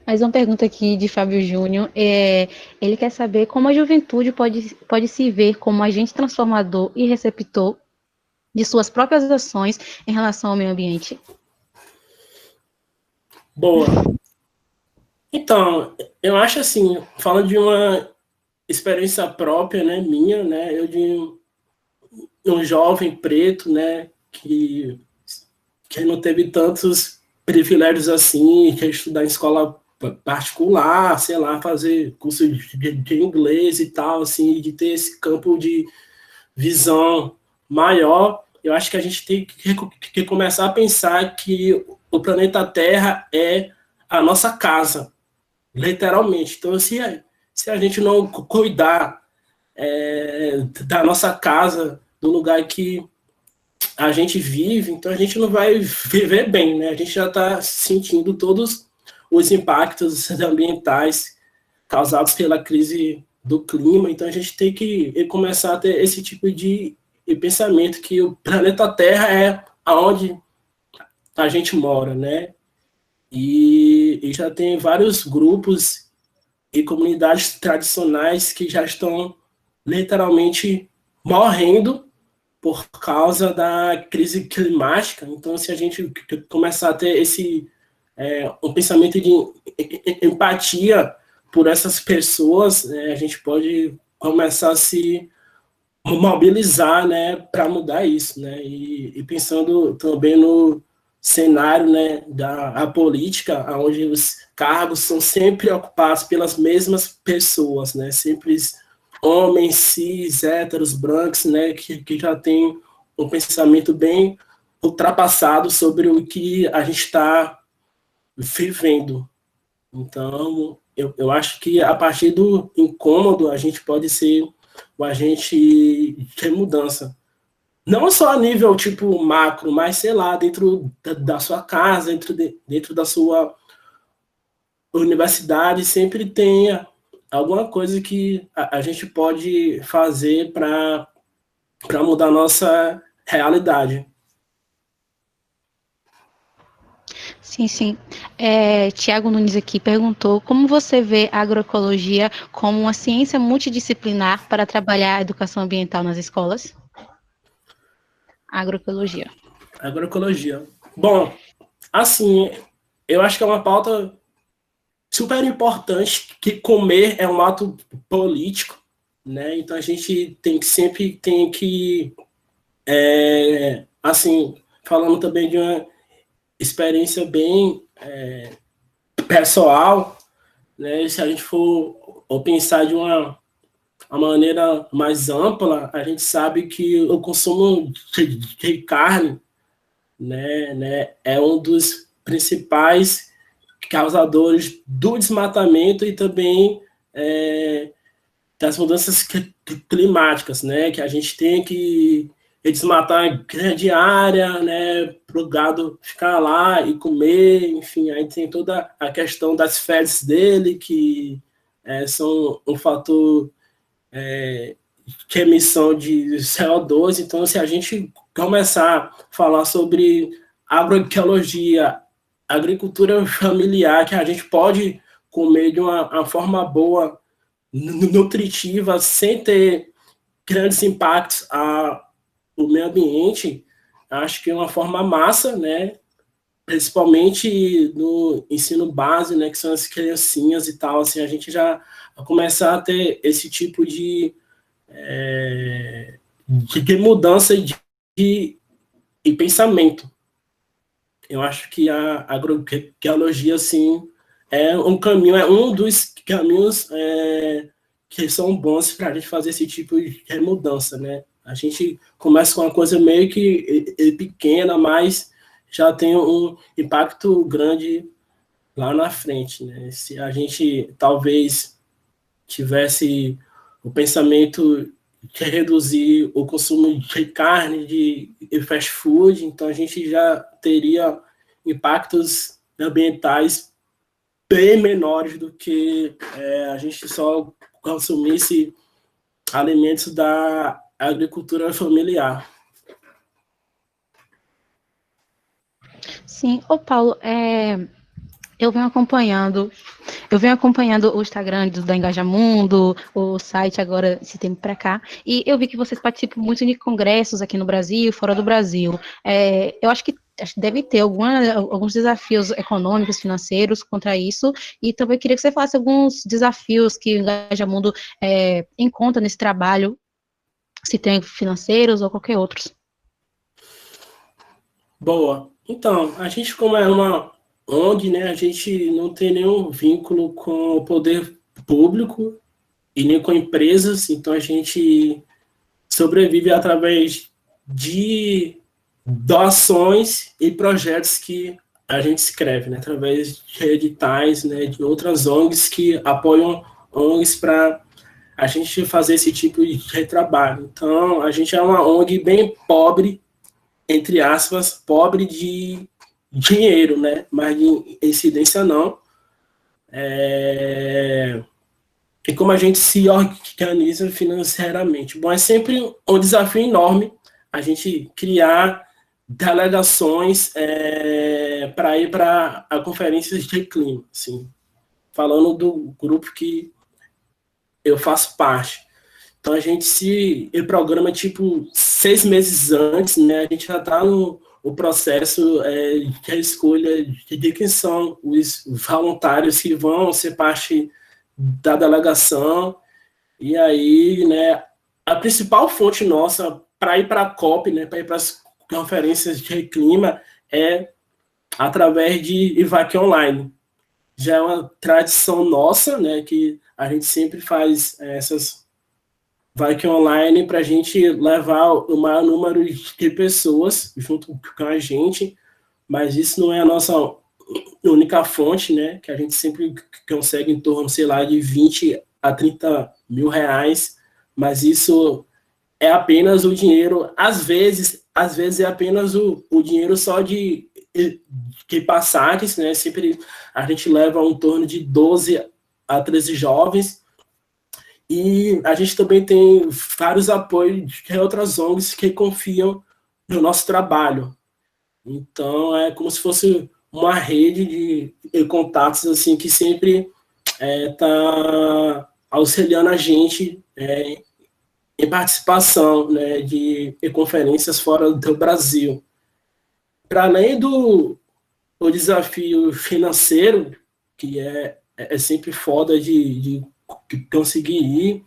Mais uma pergunta aqui de Fábio Júnior. Ele quer saber como a juventude pode se ver como agente transformador e receptor de suas próprias ações em relação ao meio ambiente. Boa. Então, eu acho assim, falando de uma experiência própria, né, minha, né, eu de um jovem preto, né, que não teve tantos privilégios assim, que estudar em escola particular, sei lá, fazer curso de inglês e tal, assim, de ter esse campo de visão maior, eu acho que a gente tem que começar a pensar que o planeta Terra é a nossa casa, literalmente. Então, se a gente não cuidar da nossa casa, do lugar que a gente vive, então a gente não vai viver bem, né? A gente já está sentindo todos os impactos ambientais causados pela crise do clima, então a gente tem que começar a ter esse tipo de pensamento que o planeta Terra é aonde a gente mora, né? E já tem vários grupos e comunidades tradicionais que já estão literalmente morrendo por causa da crise climática. Então, se a gente começar a ter um pensamento de empatia por essas pessoas, né, a gente pode começar a se mobilizar, né, para mudar isso, né, e pensando também no cenário, né, da política, onde os cargos são sempre ocupados pelas mesmas pessoas, né, sempre homens cis, héteros, brancos, né, que já tem um pensamento bem ultrapassado sobre o que a gente está vivendo. Então, eu acho que a partir do incômodo a gente pode ser o agente de mudança. Não só a nível tipo macro, mas sei lá, dentro da sua casa, dentro da sua universidade, sempre tenha alguma coisa que a gente pode fazer para mudar a nossa realidade. Sim, sim. Tiago Nunes aqui perguntou como você vê a agroecologia como uma ciência multidisciplinar para trabalhar a educação ambiental nas escolas? Agroecologia. Agroecologia. Bom, assim, eu acho que é uma pauta super importante, que comer é um ato político, né? Então a gente tem que assim, falando também de uma experiência bem pessoal, né? Se a gente for ou pensar de uma maneira mais ampla, a gente sabe que o consumo de carne, é um dos principais causadores do desmatamento e também das mudanças climáticas, né? Que a gente tem que desmatar grande área, né? Para o gado ficar lá e comer, enfim, aí tem toda a questão das fezes dele, que são um fator de emissão de CO2. Então, se a gente começar a falar sobre agroecologia, agricultura familiar, que a gente pode comer de uma forma boa, nutritiva, sem ter grandes impactos ao meio ambiente, acho que é uma forma massa, né? Principalmente no ensino base, né? Que são as criancinhas e tal, assim, a gente já começar a ter esse tipo de mudança de pensamento. Eu acho que a agroecologia, assim, é um caminho, é um dos caminhos que são bons para a gente fazer esse tipo de mudança, né? A gente começa com uma coisa meio que pequena, mas já tem um impacto grande lá na frente, né? Se a gente talvez tivesse o pensamento de reduzir o consumo de carne, de fast food, então a gente já teria impactos ambientais bem menores do que a gente só consumisse alimentos da agricultura familiar. Sim, ô Paulo, Eu venho acompanhando, eu venho acompanhando o Instagram da Engajamundo, o site agora, esse tempo para cá, e eu vi que vocês participam muito de congressos aqui no Brasil e fora do Brasil. Eu acho que deve ter alguns desafios econômicos, financeiros contra isso, e também queria que você falasse alguns desafios que o Engajamundo encontra nesse trabalho, se tem financeiros ou qualquer outros. Boa. Então, a gente, como é uma ONG, né, a gente não tem nenhum vínculo com o poder público e nem com empresas, então a gente sobrevive através de doações e projetos que a gente escreve, né, através de editais, né, de outras ONGs que apoiam ONGs para a gente fazer esse tipo de trabalho. Então, a gente é uma ONG bem pobre, entre aspas, pobre de dinheiro, né, mas de incidência não. E como a gente se organiza financeiramente. Bom, é sempre um desafio enorme a gente criar delegações para ir para a conferências de clima, assim, falando do grupo que eu faço parte. Então a gente se programa tipo 6 meses antes, né? A gente já está no o processo de escolha de quem são os voluntários que vão ser parte da delegação. E aí, né, a principal fonte nossa para ir para a COP, né, para ir para as conferências de clima, é através de IVAC Online. Já é uma tradição nossa, né, que a gente sempre faz essas IVAC Online para a gente levar o maior número de pessoas junto com a gente, mas isso não é a nossa única fonte, né, que a gente sempre consegue em torno, sei lá, de 20 a 30 mil reais, mas isso é apenas o dinheiro, às vezes é apenas o dinheiro só de passagens, né, sempre a gente leva em torno de 12 a 13 jovens, e a gente também tem vários apoios de outras ONGs que confiam no nosso trabalho. Então, é como se fosse uma rede de contatos assim que sempre está auxiliando a gente em participação, né, de conferências fora do Brasil. Para além do o desafio financeiro, que é sempre foda de conseguir ir,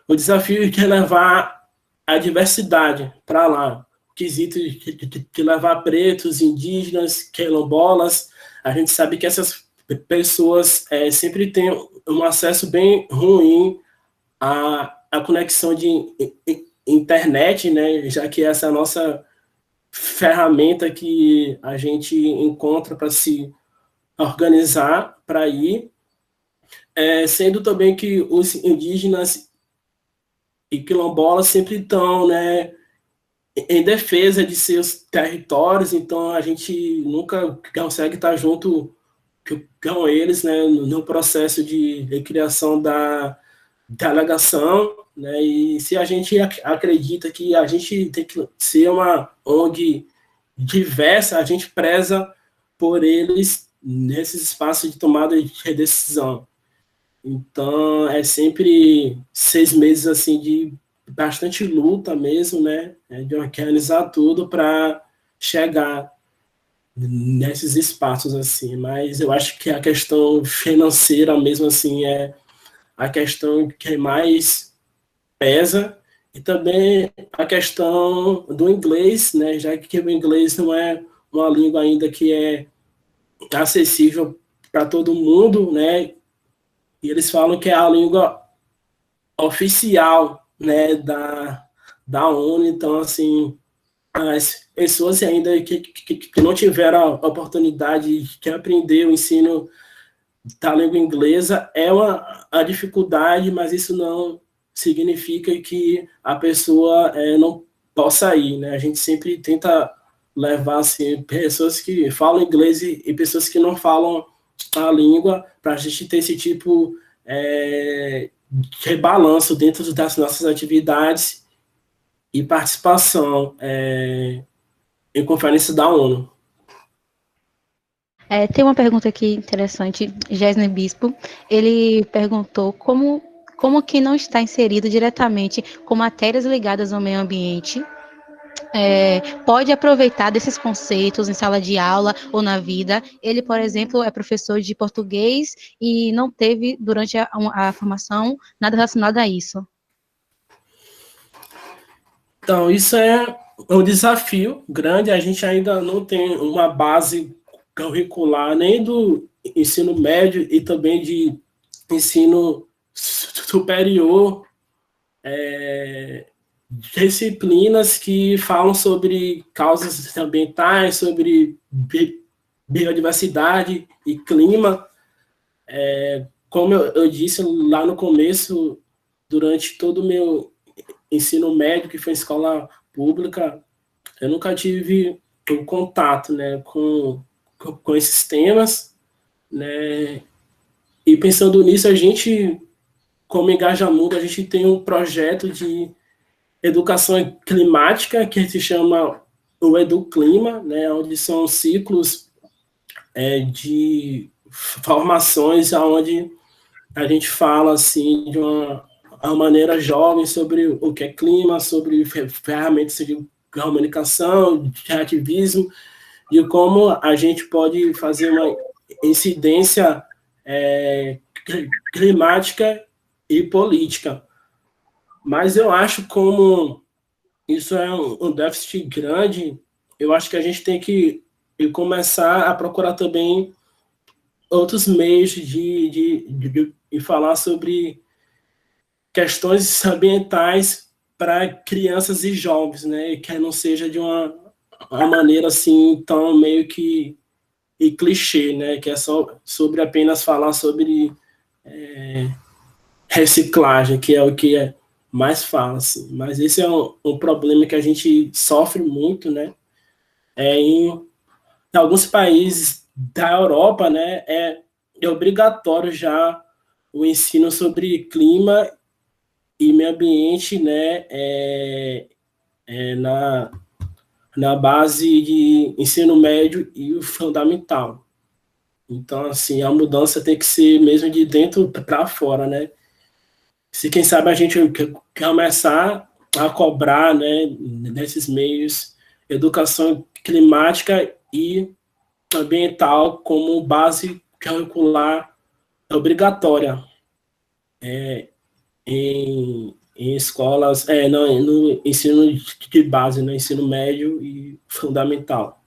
o desafio é levar a diversidade para lá. O quesito de levar pretos, indígenas, quilombolas. A gente sabe que essas pessoas sempre têm um acesso bem ruim à conexão de internet, né? Já que essa é a nossa ferramenta que a gente encontra para se organizar para ir, sendo também que os indígenas e quilombolas sempre estão, né, em defesa de seus territórios, então a gente nunca consegue estar junto com eles, né, no processo de criação da delegação, né, e se a gente acredita que a gente tem que ser uma ONG diversa, a gente preza por eles nesses espaços de tomada de decisão. Então, é sempre 6 meses assim de bastante luta mesmo, né? De organizar tudo para chegar nesses espaços assim. Mas eu acho que a questão financeira mesmo assim é a questão que mais pesa e também a questão do inglês, né? Já que o inglês não é uma língua ainda que é acessível para todo mundo, né? E eles falam que é a língua oficial, né, da ONU. Então, assim, as pessoas ainda que não tiveram a oportunidade de aprender o ensino da língua inglesa é a dificuldade, mas isso não significa que a pessoa não possa ir, né? A gente sempre tenta levar assim, pessoas que falam inglês e pessoas que não falam a língua para a gente ter esse tipo de rebalanço dentro das nossas atividades e participação em conferência da ONU. Tem uma pergunta aqui interessante, Gesne Bispo. Ele perguntou como quem não está inserido diretamente com matérias ligadas ao meio ambiente pode aproveitar desses conceitos em sala de aula ou na vida. Ele, por exemplo, é professor de português e não teve, durante a formação, nada relacionado a isso. Então, isso é um desafio grande. A gente ainda não tem uma base curricular nem do ensino médio e também de ensino superior, disciplinas que falam sobre causas ambientais, sobre biodiversidade e clima. Como eu disse lá no começo, durante todo o meu ensino médio, que foi em escola pública, eu nunca tive um contato, né, com esses temas, né, e pensando nisso, a gente, como Engajamundo, a gente tem um projeto de educação climática que se chama o Educlima, né, onde são ciclos de formações onde a gente fala assim de uma maneira jovem sobre o que é clima, sobre ferramentas de comunicação, de ativismo, e como a gente pode fazer uma incidência climática e política. Mas eu acho como isso é um déficit grande, eu acho que a gente tem que começar a procurar também outros meios de falar sobre questões ambientais para crianças e jovens, né? Que não seja de uma maneira assim tão meio que e clichê, né? Que é só sobre apenas falar sobre reciclagem, que é o que mais fala, assim. Mas esse é um problema que a gente sofre muito, né? Em alguns países da Europa, né? É obrigatório já o ensino sobre clima e meio ambiente, né, na base de ensino médio e o fundamental. Então, assim, a mudança tem que ser mesmo de dentro para fora, né? Se quem sabe a gente começar a cobrar, né, nesses meios, educação climática e ambiental como base curricular obrigatória em escolas, no ensino de base, no ensino médio e fundamental.